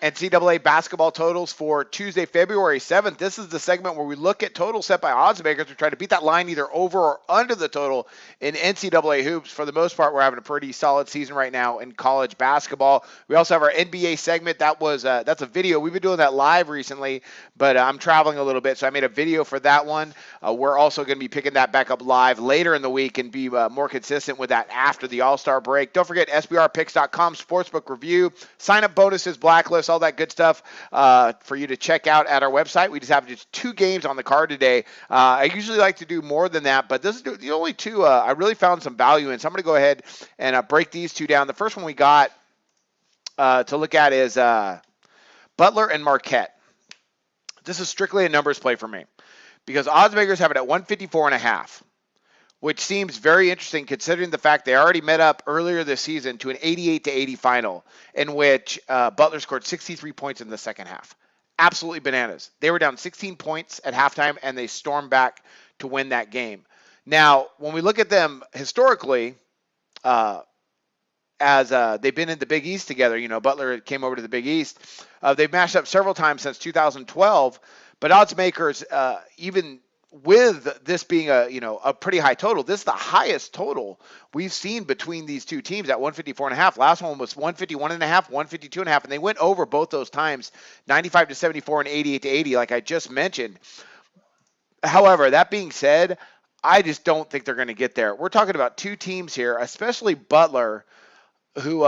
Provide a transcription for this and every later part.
NCAA basketball totals for Tuesday, February 7th. This is the segment where we look at totals set by oddsmakers. We try to beat that line either over or under the total in NCAA hoops. For the most part, we're having a pretty solid season right now in college basketball. We also have our NBA segment. That's a video. We've been doing that live recently, but I'm traveling a little bit, so I made a video for that one. We're also going to be picking that back up live later in the week and be more consistent with that after the All-Star break. Don't forget SBRpicks.com, Sportsbook review, sign-up bonuses, blacklist, all that good stuff for you to check out at our website. We just have just 2 games on the card today. I usually like to do more than that, but this is the only 2 I really found some value in. So I'm going to go ahead and break these 2 down. The first one we got to look at is Butler and Marquette. This is strictly a numbers play for me because oddsmakers have it at 154.5. Which seems very interesting considering the fact they already met up earlier this season to an 88-80 final in which Butler scored 63 points in the second half. Absolutely bananas. They were down 16 points at halftime, and they stormed back to win that game. Now, when we look at them historically, as they've been in the Big East together, Butler came over to the Big East. They've matched up several times since 2012, but oddsmakers, even with this being a pretty high total, this is the highest total we've seen between these 2 teams at 154.5. Last one was 151.5, 152.5, and they went over both those times, 95-74 and 88-80, like I just mentioned. However, that being said, I just don't think they're going to get there. We're talking about 2 teams here, especially Butler, who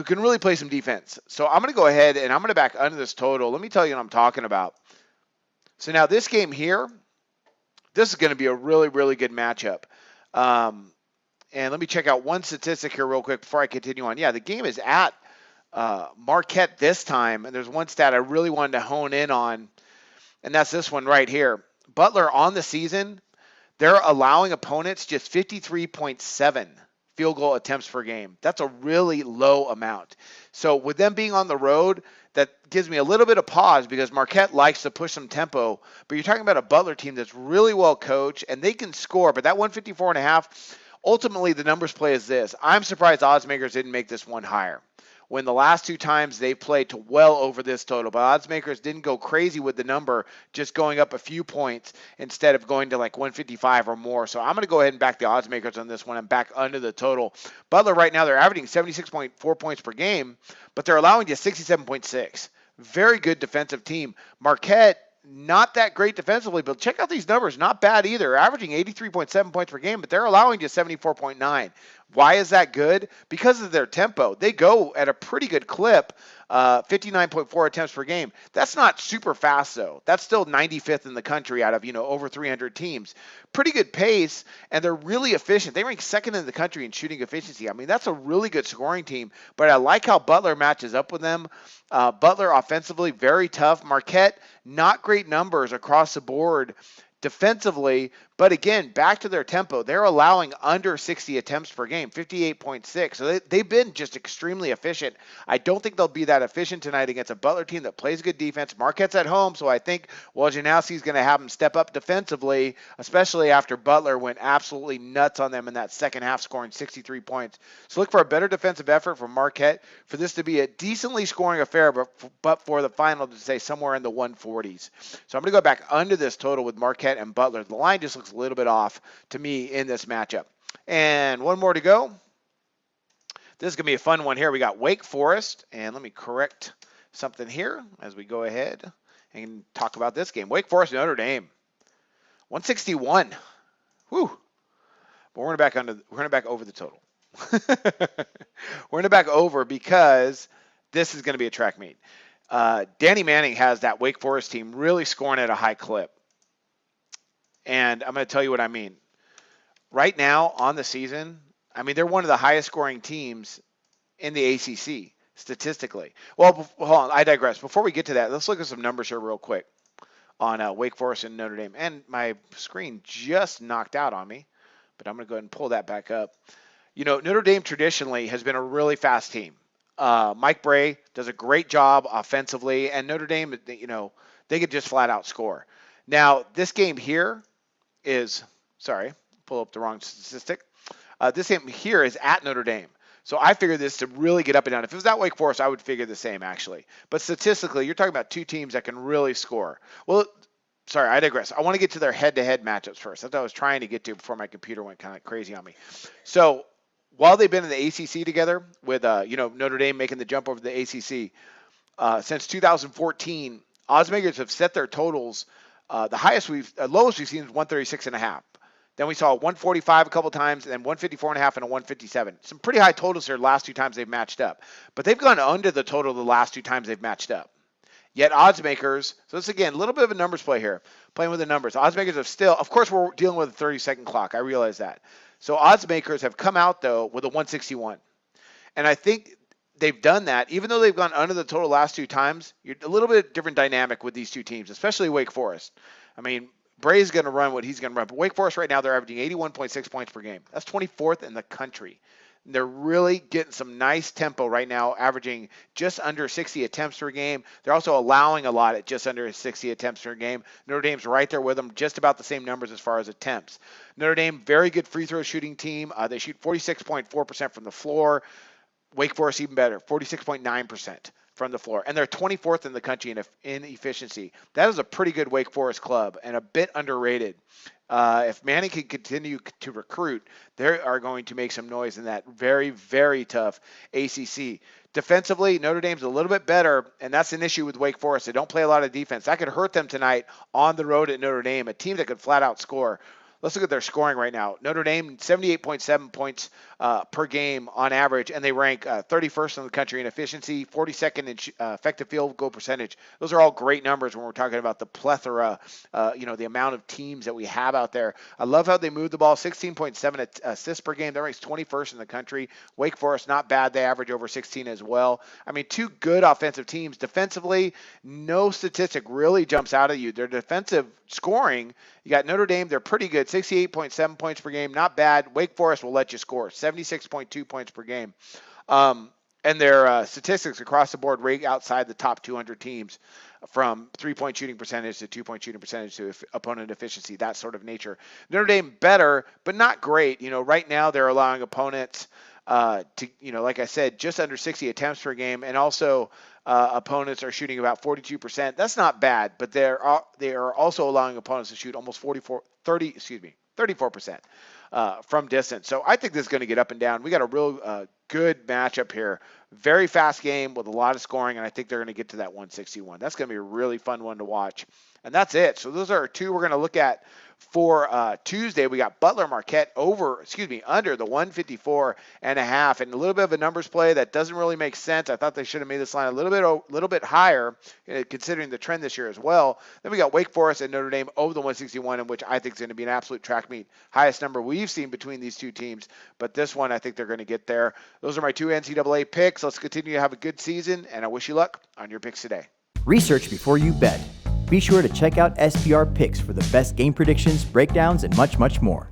can really play some defense. So I'm going to go ahead and I'm going to back under this total. Let me tell you what I'm talking about. So now this game here, this is going to be a really, really good matchup. And let me check out one statistic here real quick before I continue on. Yeah, the game is at Marquette this time, and there's one stat I really wanted to hone in on, and that's this one right here. Butler on the season, they're allowing opponents just 53.7 field goal attempts per game. That's a really low amount. So with them being on the road, that gives me a little bit of pause because Marquette likes to push some tempo. But you're talking about a Butler team that's really well coached, and they can score. But that 154.5, ultimately the numbers play is this. I'm surprised oddsmakers didn't make this one higher. When the last 2 times they played to well over this total. But oddsmakers didn't go crazy with the number, just going up a few points instead of going to like 155 or more. So I'm going to go ahead and back the oddsmakers on this one and back under the total. Butler right now, they're averaging 76.4 points per game, but they're allowing just 67.6. Very good defensive team. Marquette, not that great defensively, but check out these numbers. Not bad either. Averaging 83.7 points per game, but they're allowing just 74.9. Why is that good? Because of their tempo. They go at a pretty good clip, 59.4 attempts per game. That's not super fast, though. That's still 95th in the country out of, over 300 teams. Pretty good pace, and they're really efficient. They rank 2nd in the country in shooting efficiency. I mean, that's a really good scoring team, but I like how Butler matches up with them. Butler offensively, very tough. Marquette, not great numbers across the board defensively, but again, back to their tempo. They're allowing under 60 attempts per game, 58.6. So they've been just extremely efficient. I don't think they'll be that efficient tonight against a Butler team that plays good defense. Marquette's at home, so I think Wojnarowski's going to have them step up defensively, especially after Butler went absolutely nuts on them in that second half, scoring 63 points. So look for a better defensive effort from Marquette for this to be a decently scoring affair, but for the final to say somewhere in the 140s. So I'm going to go back under this total with Marquette and Butler. The line just looks a little bit off to me in this matchup. And one more to go. This is going to be a fun one here. We got Wake Forest, and let me correct something here as we go ahead and talk about this game. Wake Forest, Notre Dame, 161. Whew. But we're going to back over the total. We're going to back over because this is going to be a track meet. Danny Manning has that Wake Forest team really scoring at a high clip. And I'm going to tell you what I mean. Right now on the season, I mean, they're one of the highest scoring teams in the ACC statistically. Well, hold on, I digress. Before we get to that, let's look at some numbers here real quick on Wake Forest and Notre Dame. And my screen just knocked out on me, but I'm going to go ahead and pull that back up. Notre Dame traditionally has been a really fast team. Mike Bray does a great job offensively, and Notre Dame, they could just flat out score. Now, this game here is, pull up the wrong statistic. This game here is at Notre Dame. So I figured this to really get up and down. If it was at Wake Forest, I would figure the same, actually. But statistically, you're talking about two teams that can really score. Well, sorry, I digress. I want to get to their head-to-head matchups first. That's what I was trying to get to before my computer went kind of crazy on me. So while they've been in the ACC together with, Notre Dame making the jump over the ACC, since 2014, oddsmakers have set their totals. The lowest we've seen is 136.5. Then we saw 145 a couple times, and then 154.5 and a 157. Some pretty high totals here the last two times they've matched up. But they've gone under the total the last two times they've matched up. Yet oddsmakers, so this again, a little bit of a numbers play here, playing with the numbers. Oddsmakers have still, of course, we're dealing with a 30-second clock. I realize that. So oddsmakers have come out, though, with a 161. And I think they've done that, even though they've gone under the total last two times. You're a little bit different dynamic with these two teams, especially Wake Forest. I mean, Bray's going to run what he's going to run. But Wake Forest right now, they're averaging 81.6 points per game. That's 24th in the country. And they're really getting some nice tempo right now, averaging just under 60 attempts per game. They're also allowing a lot at just under 60 attempts per game. Notre Dame's right there with them, just about the same numbers as far as attempts. Notre Dame, very good free throw shooting team. They shoot 46.4% from the floor. Wake Forest even better, 46.9% from the floor. And they're 24th in the country in efficiency. That is a pretty good Wake Forest club and a bit underrated. If Manning can continue to recruit, they are going to make some noise in that very, very tough ACC. Defensively, Notre Dame's a little bit better, and that's an issue with Wake Forest. They don't play a lot of defense. That could hurt them tonight on the road at Notre Dame, a team that could flat out score. Let's look at their scoring right now. Notre Dame, 78.7 points per game on average, and they rank 31st in the country in efficiency, 42nd in effective field goal percentage. Those are all great numbers when we're talking about the plethora, the amount of teams that we have out there. I love how they move the ball, 16.7 assists per game. That ranks 21st in the country. Wake Forest, not bad. They average over 16 as well. I mean, two good offensive teams. Defensively, no statistic really jumps out at you. Their defensive scoring, you got Notre Dame, they're pretty good, 68.7 points per game, not bad. Wake Forest will let you score, 76.2 points per game. And their statistics across the board rate outside the top 200 teams, from 3-point shooting percentage to 2-point shooting percentage to opponent efficiency, that sort of nature. Notre Dame better, but not great. Right now they're allowing opponents to, like I said, just under 60 attempts per game, and also opponents are shooting about 42%. That's not bad, but they are also allowing opponents to shoot almost 34% from distance. So I think this is going to get up and down. We got a real good matchup here. Very fast game with a lot of scoring, and I think they're going to get to that 161. That's going to be a really fun one to watch. And that's it. So those are our two we're going to look at for Tuesday. We got Butler Marquette under the 154.5, and a little bit of a numbers play that doesn't really make sense. I thought they should have made this line a little bit higher, considering the trend this year as well. Then we got Wake Forest and Notre Dame over the 161, in which I think is going to be an absolute track meet. Highest number we've seen between these two teams, but this one I think they're going to get there. Those are my two NCAA picks. Let's continue to have a good season, and I wish you luck on your picks today. Research before you bet. Be sure to check out SPR Picks for the best game predictions, breakdowns, and much, much more.